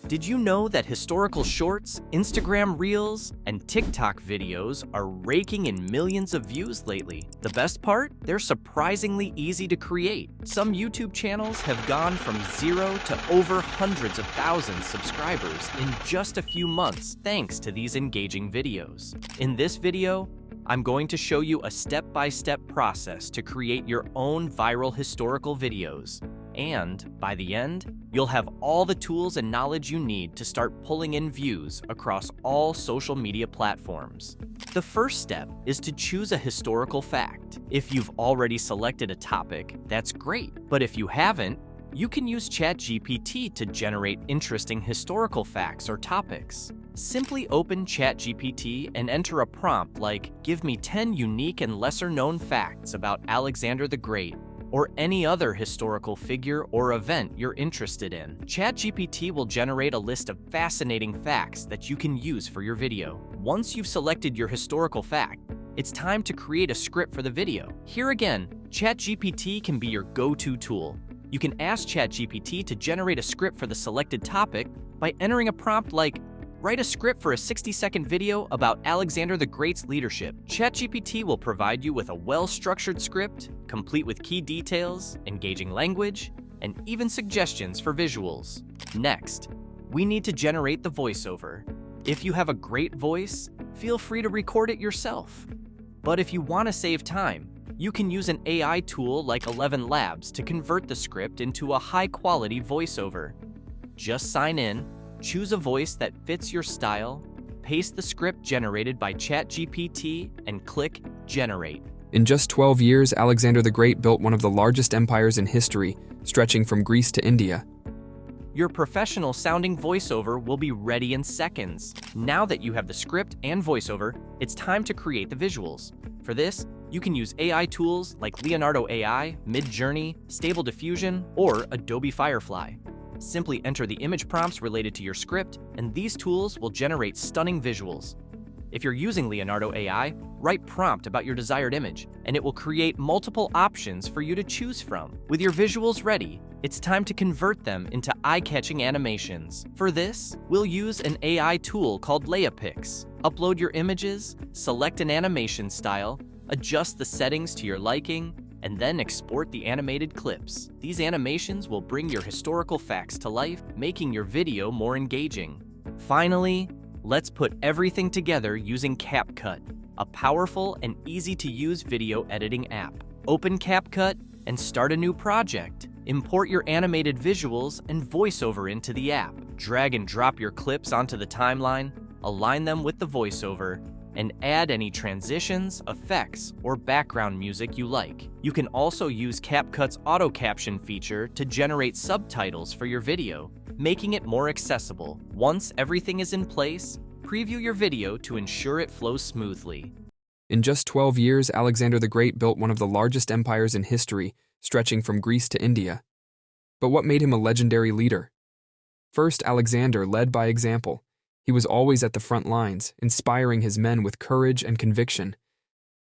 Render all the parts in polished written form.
Did you know that historical shorts, Instagram reels, and TikTok videos are raking in millions of views lately? The best part? They're surprisingly easy to create. Some YouTube channels have gone from 0 to over hundreds of thousands subscribers in just a few months thanks to these engaging videos. In this video, I'm going to show you a step-by-step process to create your own viral historical videos. And by the end, you'll have all the tools and knowledge you need to start pulling in views across all social media platforms. The first step is to choose a historical fact. If you've already selected a topic, that's great. But if you haven't, you can use ChatGPT to generate interesting historical facts or topics. Simply open ChatGPT and enter a prompt like, "Give me 10 unique and lesser-known facts about Alexander the Great," or any other historical figure or event you're interested in. ChatGPT will generate a list of fascinating facts that you can use for your video. Once you've selected your historical fact, it's time to create a script for the video. Here again, ChatGPT can be your go-to tool. You can ask ChatGPT to generate a script for the selected topic by entering a prompt like, "Write a script for a 60-second video about Alexander the Great's leadership." ChatGPT will provide you with a well-structured script, complete with key details, engaging language, and even suggestions for visuals. Next, we need to generate the voiceover. If you have a great voice, feel free to record it yourself. But if you want to save time, you can use an AI tool like 11 Labs to convert the script into a high-quality voiceover. Just sign in, choose a voice that fits your style, paste the script generated by ChatGPT, and click Generate. In just 12 years, Alexander the Great built one of the largest empires in history, stretching from Greece to India. Your professional-sounding voiceover will be ready in seconds. Now that you have the script and voiceover, it's time to create the visuals. For this, you can use AI tools like Leonardo AI, Midjourney, Stable Diffusion, or Adobe Firefly. Simply enter the image prompts related to your script, and these tools will generate stunning visuals. If you're using Leonardo AI, write prompt about your desired image, and it will create multiple options for you to choose from. With your visuals ready, it's time to convert them into eye-catching animations. For this, we'll use an AI tool called Layapix. Upload your images, select an animation style, adjust the settings to your liking, and then export the animated clips. These animations will bring your historical facts to life, making your video more engaging. Finally, let's put everything together using CapCut, a powerful and easy-to-use video editing app. Open CapCut and start a new project. Import your animated visuals and voiceover into the app. Drag and drop your clips onto the timeline, align them with the voiceover, and add any transitions, effects, or background music you like. You can also use CapCut's auto caption feature to generate subtitles for your video, making it more accessible. Once everything is in place, preview your video to ensure it flows smoothly. In just 12 years, Alexander the Great built one of the largest empires in history, stretching from Greece to India. But what made him a legendary leader? First, Alexander led by example. He was always at the front lines, inspiring his men with courage and conviction.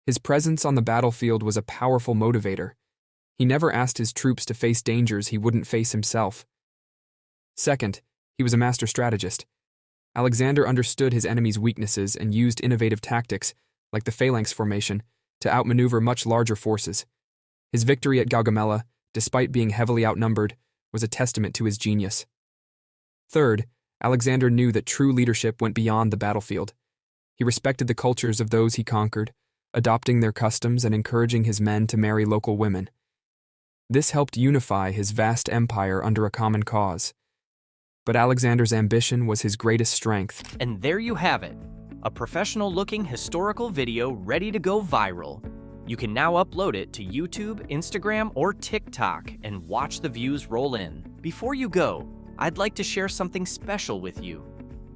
His presence on the battlefield was a powerful motivator. He never asked his troops to face dangers he wouldn't face himself. Second, he was a master strategist. Alexander understood his enemy's weaknesses and used innovative tactics, like the phalanx formation, to outmaneuver much larger forces. His victory at Gaugamela, despite being heavily outnumbered, was a testament to his genius. Third, Alexander knew that true leadership went beyond the battlefield. He respected the cultures of those he conquered, adopting their customs and encouraging his men to marry local women. This helped unify his vast empire under a common cause. But Alexander's ambition was his greatest strength. And there you have it, a professional-looking historical video ready to go viral. You can now upload it to YouTube, Instagram, or TikTok and watch the views roll in. Before you go, I'd like to share something special with you.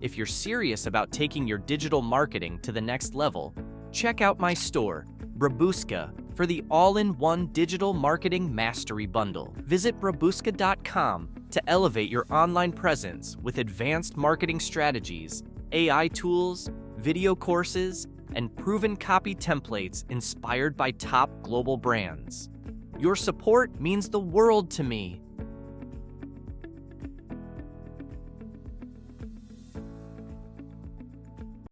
If you're serious about taking your digital marketing to the next level, check out my store, Brabuska, for the all-in-one digital marketing mastery bundle. Visit brabuska.com to elevate your online presence with advanced marketing strategies, AI tools, video courses, and proven copy templates inspired by top global brands. Your support means the world to me.